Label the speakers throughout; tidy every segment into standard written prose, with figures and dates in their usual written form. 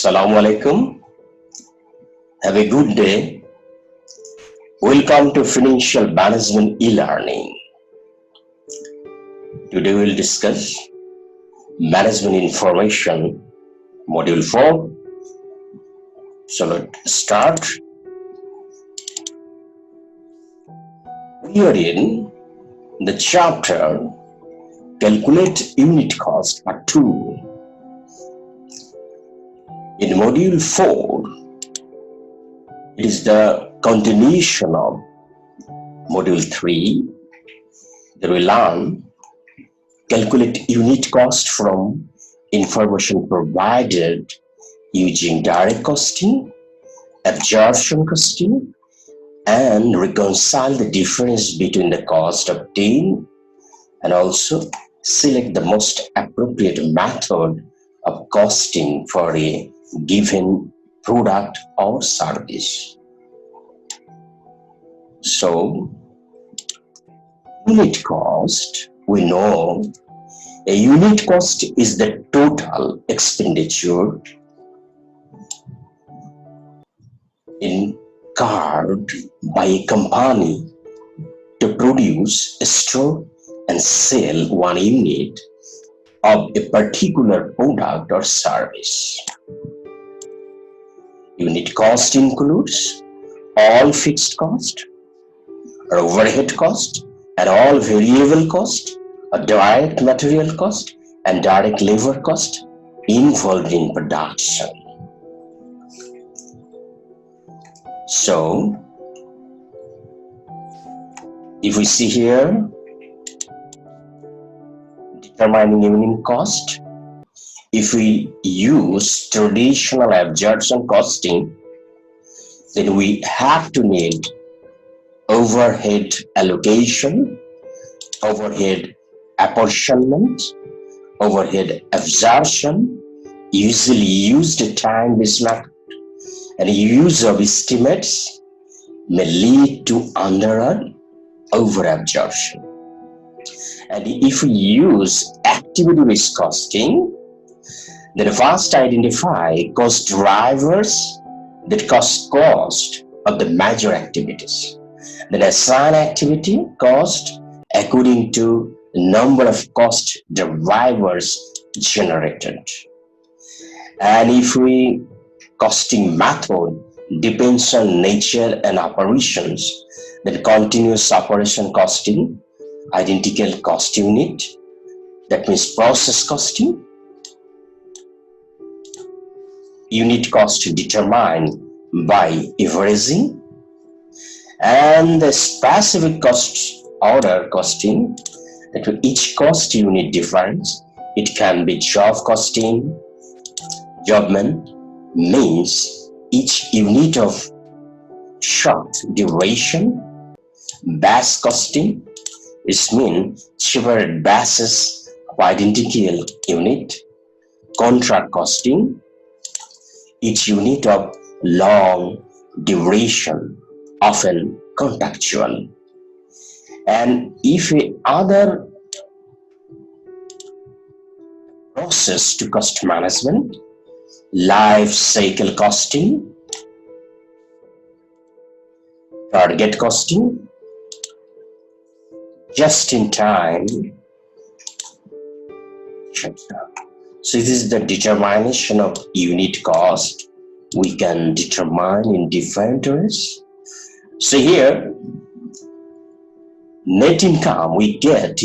Speaker 1: Assalamu alaikum. Have a good day. Welcome to Financial Management eLearning. Today we'll discuss Management Information, Module 4. So let's start. We are in the chapter Calculate Unit Cost Part 2. In Module 4, it is the continuation of Module 3. There we learn calculate unit cost from information provided using direct costing, absorption costing, and reconcile the difference between the cost obtained, and also select the most appropriate method of costing for a given product or service. So, unit cost, we know a unit cost is the total expenditure incurred by a company to produce, store, and sell one unit of a particular product or service. Unit cost includes all fixed cost, or overhead cost, and all variable cost, or direct material cost, and direct labor cost involved in production. So, if we see here, determining unit cost, if we use traditional absorption costing, then we have to need overhead allocation, overhead apportionment, overhead absorption, usually used time-based method, and use of estimates may lead to under and over absorption. And if we use activity-based costing, then first identify cost drivers that cause cost of the major activities. Then assign activity cost according to the number of cost drivers generated. And if we costing method depends on nature and operations, then continuous operation costing, identical cost unit, that means process costing, unit cost determined by averaging, and the specific cost order costing, that each cost unit difference. It can be job costing. Jobment means each unit of short duration. Batch costing is means separate batches of identical unit. Contract costing, each unit of long duration, often contractual. And if other process to cost management, life cycle costing, target costing, just in time. So this is the determination of unit cost. We can determine in different ways. So here, net income we get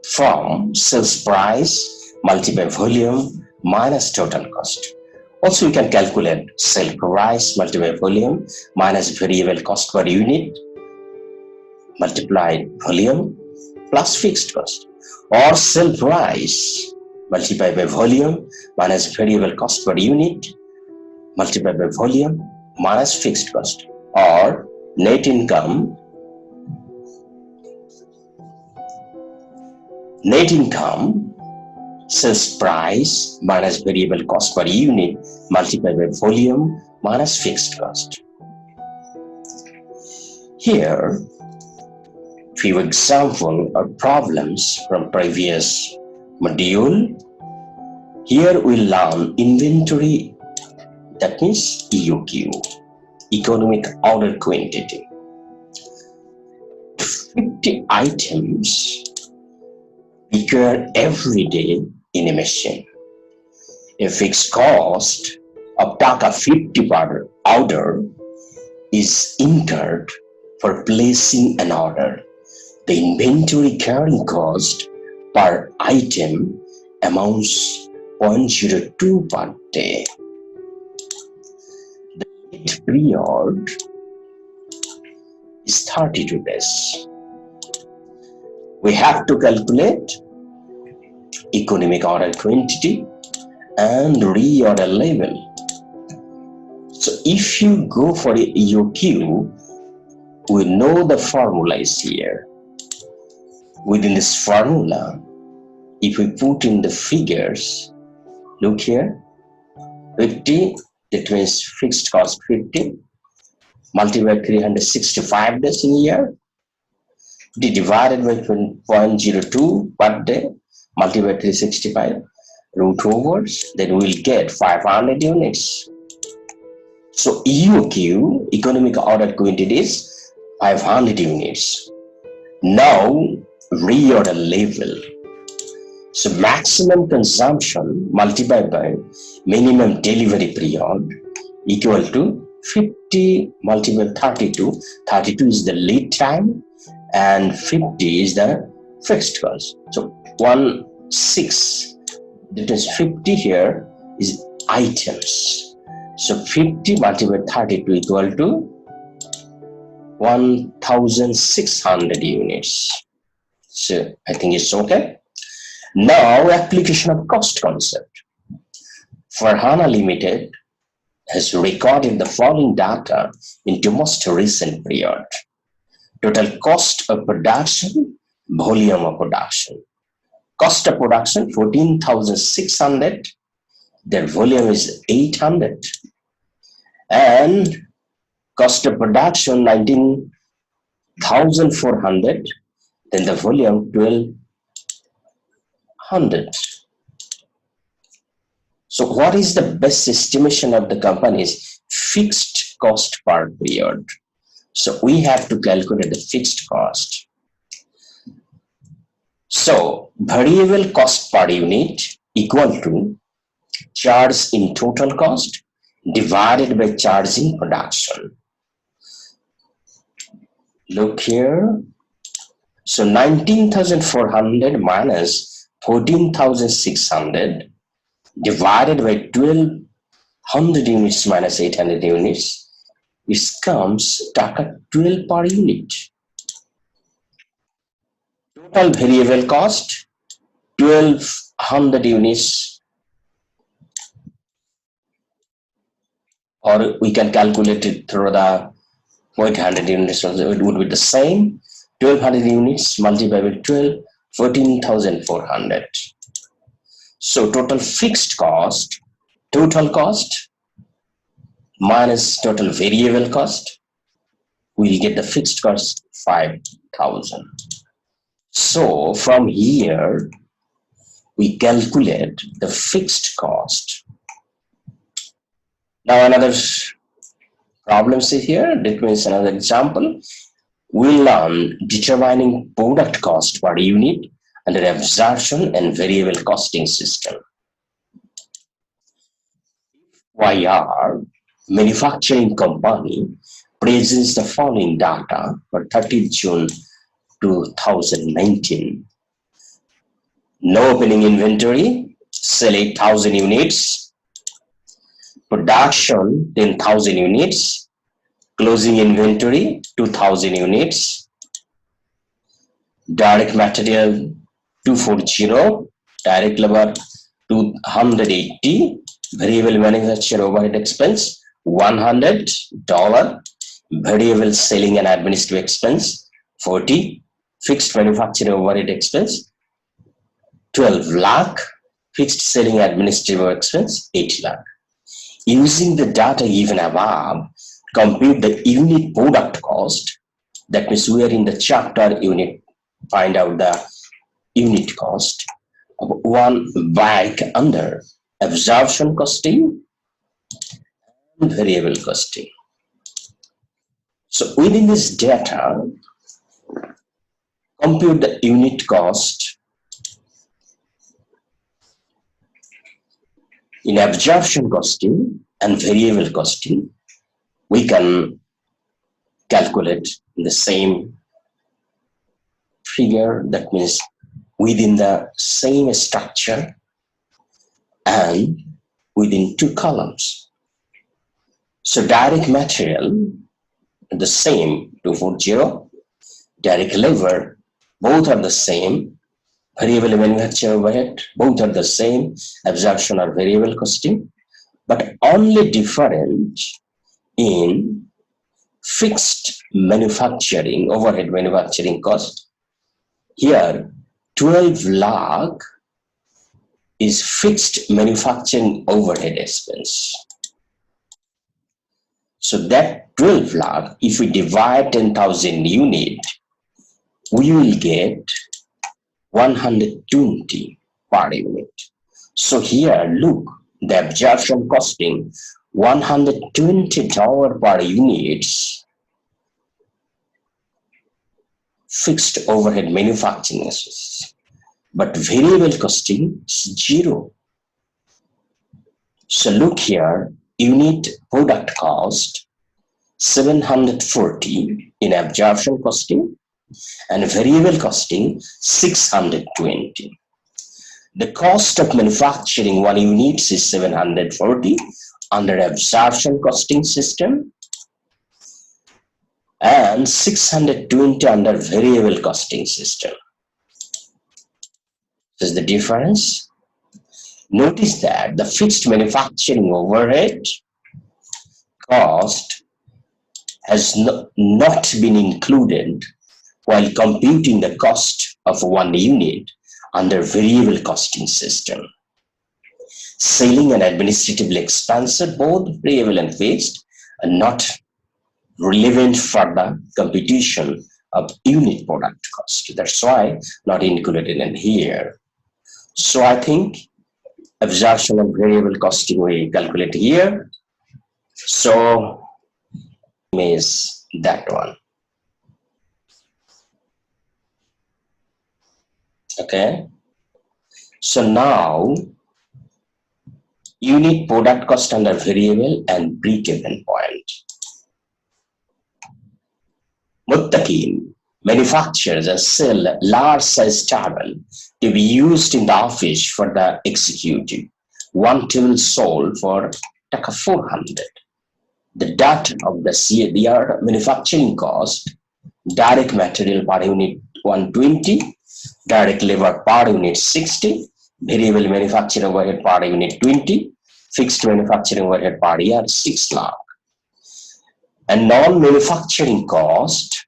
Speaker 1: from sales price multiplied by volume minus total cost. Also, you can calculate sale price multiplied by volume minus variable cost per unit multiplied volume plus fixed cost, or sale price multiplied by volume minus variable cost per unit multiplied by volume minus fixed cost, or net income sales price minus variable cost per unit multiplied by volume minus fixed cost. Here, few examples or problems from previous module. Here we learn inventory That means EOQ, economic order quantity. 50 items required every day in a machine. A fixed cost of Taka 50 per order is incurred for placing an order. The inventory carrying cost per item amounts 0.02 per day. The wait period is 32 days. We have to calculate economic order quantity and reorder level. So if you go for a EOQ, we know the formula is here. Within this formula, if we put in the figures, look here, 50, that means fixed cost 50, multiplied by 365 days in a year, divided by 0.02 per day, multiplied by 365, root overs, then we'll get 500 units. So EOQ, economic order quantity, is 500 units. Now reorder level. So maximum consumption multiplied by minimum delivery period equal to 50 multiplied by 32. 32 is the lead time and 50 is the fixed cost. So 1/6, that is 50 here is items. So 50 multiplied by 32 equal to 1,600 units. So I think it's okay. Now application of cost concept. For HANA Limited has recorded the following data into most recent period. Total cost of production, volume of production. Cost of production 14,600, their volume is 800. And cost of production 19,400, then the volume 1,200. So what is the best estimation of the company's fixed cost per period? So we have to calculate the fixed cost. So variable cost per unit equal to charge in total cost divided by charge in production. Look here. So 19,400 minus 14,600 divided by 1,200 units minus 800 units, it comes Taka 12 per unit. Total variable cost 1,200 units, or we can calculate it through the 800 units, so it would be the same. 1,200 units multiplied by 12, 14,400. So total fixed cost, total cost minus total variable cost, we'll get the fixed cost 5,000. So from here, we calculate the fixed cost. Now another problem is here, that means another example. We learn determining product cost per unit under absorption and variable costing system. YR manufacturing company presents the following data for 30th June 2019. No opening inventory, sell 8,000 units, production 10,000 units, closing inventory 2,000 units, direct material 240, direct labor 280, variable manufacturing overhead expense $100, variable selling and administrative expense 40, fixed manufacturing overhead expense 12 lakh, fixed selling administrative expense 8 lakh. Using the data given above, compute the unit product cost. That means we are in the chapter unit, find out the unit cost of one back under absorption costing variable costing. So within this data, compute the unit cost in absorption costing and variable costing. We can calculate the same figure, that means within the same structure and within two columns. So direct material, the same 240, direct labor, both are the same, variable manufacturing overhead, both are the same, absorption or variable costing, but only different in fixed manufacturing, overhead manufacturing cost. Here, 12 lakh is fixed manufacturing overhead expense. So that 12 lakh, if we divide 10,000 unit, we will get 120 per unit. So here, look, the absorption costing $120 per unit fixed overhead manufacturing expense, but variable costing is 0. So look here, unit product cost 740 in absorption costing and variable costing 620. The cost of manufacturing one unit is 740 under absorption costing system and 620 under variable costing system. This is the difference. Notice that the fixed manufacturing overhead cost has not been included while computing the cost of one unit under variable costing system. Selling and administrative expenses, both variable and fixed, are not relevant for the computation of unit product cost. That's why not included in here. So I think absorption and variable costing we calculate here. So is that one. Okay. So now unit product cost under variable and break-even point. Muttaqin manufactures and sell large size table to be used in the office for the executive. One table sold for 400. The data of the CADR manufacturing cost, direct material per unit 120, direct labor per unit 60, variable manufacturing overhead per unit 20, fixed manufacturing overhead per year 6 lakh. And non-manufacturing cost,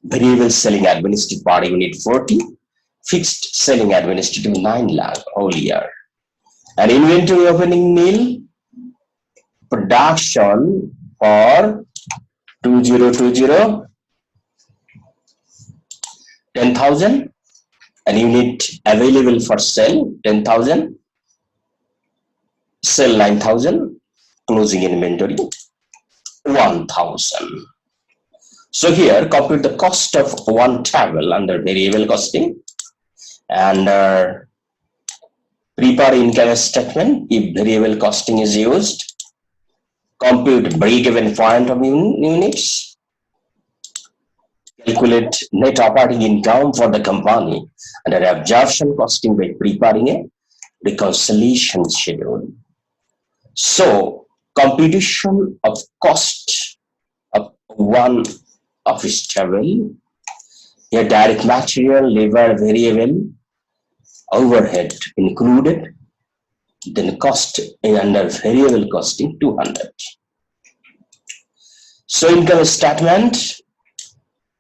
Speaker 1: variable selling administrative per unit 40, fixed selling administrative 9 lakh whole year. And inventory opening nil, production for 2020 10,000, and unit available for sale 10,000, sell 9,000, closing inventory 1,000. So here compute the cost of one table under variable costing and prepare income statement if variable costing is used. Compute break-even point of units. Calculate net operating income for the company under absorption costing by preparing a reconciliation schedule. So computation of cost of one office table, your direct material, labor, variable, overhead included, then cost under variable costing 200. So income statement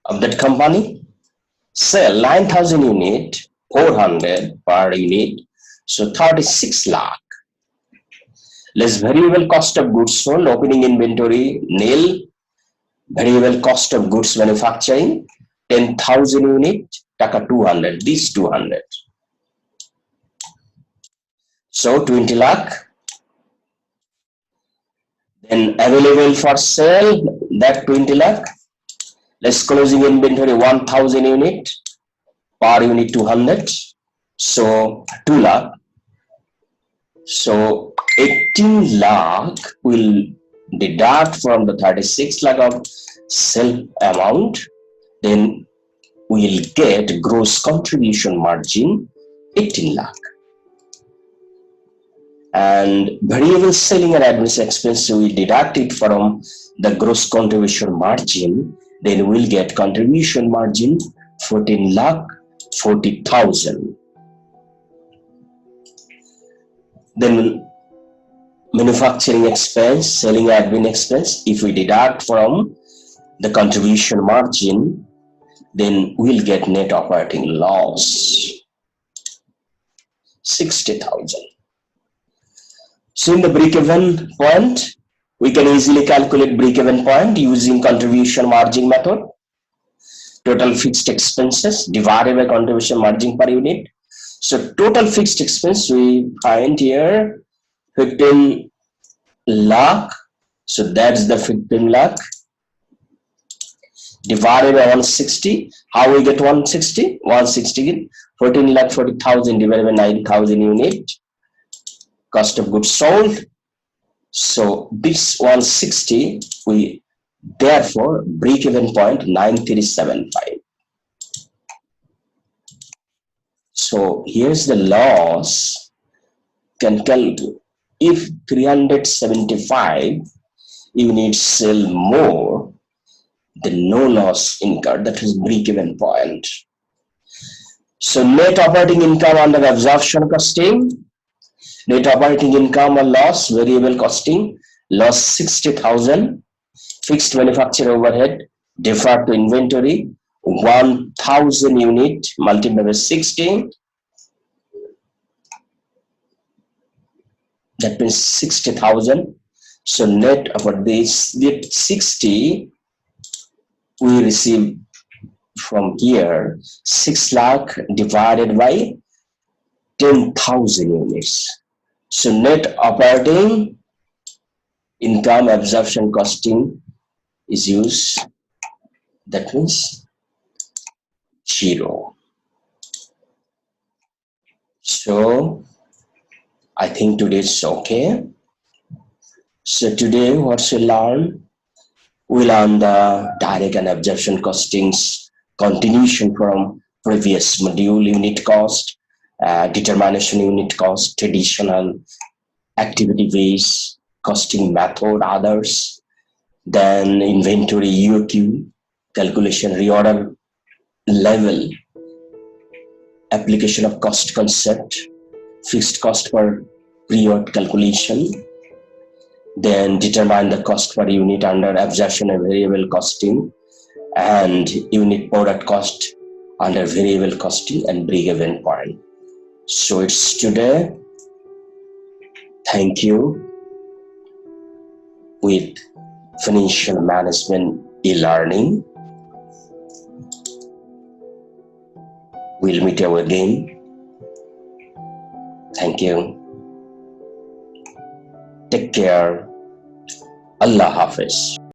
Speaker 1: of that company, sell 9,000 unit, 400 per unit, so 36 lakh. Less variable cost of goods sold, opening inventory nil, variable cost of goods manufacturing 10,000 unit, taka 200, this 200. So 20 lakh. available for sale, that 20 lakh. Let's closing inventory 1000 unit, per unit 200, so 2 lakh. So 18 lakh will deduct from the 36 lakh of sale amount, then we'll get gross contribution margin 18 lakh. And variable selling and admin expense, we deduct it from the gross contribution margin, then we'll get contribution margin 14 lakh 40,000. Then manufacturing expense, selling admin expense, if we deduct from the contribution margin, then we'll get net operating loss 60,000. So in the break-even point, we can easily calculate break-even point using contribution margin method. Total fixed expenses divided by contribution margin per unit. So total fixed expense we find here 15 lakh. So that's the 15 lakh divided by 160. How we get 160? 160 14 lakh 40,000 divided by 9,000 unit. Cost of goods sold. So this 160 we therefore break even point 9375. So here's the loss. Can calculate if 375 units sell more, then no loss incurred. That is break even point. So net operating income under absorption costing. Net operating income or loss, variable costing, loss 60,000, fixed manufacturing overhead, deferred to inventory, 1000 unit multiplied by 60, that means 60,000. So net of this, net 60, we receive from here 6 lakh divided by 10,000 units. So net operating income absorption costing is used. That means 0. So I think today is okay. So today what we learn? We learn the direct and absorption costings continuation from previous module: unit cost, determination unit cost, traditional activity based costing method, others, then inventory EOQ, calculation reorder level, application of cost concept, fixed cost per period calculation, then determine the cost per unit under absorption and variable costing, and unit product cost under variable costing, and break-even point. So it's today. Thank you. With financial management e-learning, we'll meet you again. Thank you. Take care. Allah Hafiz.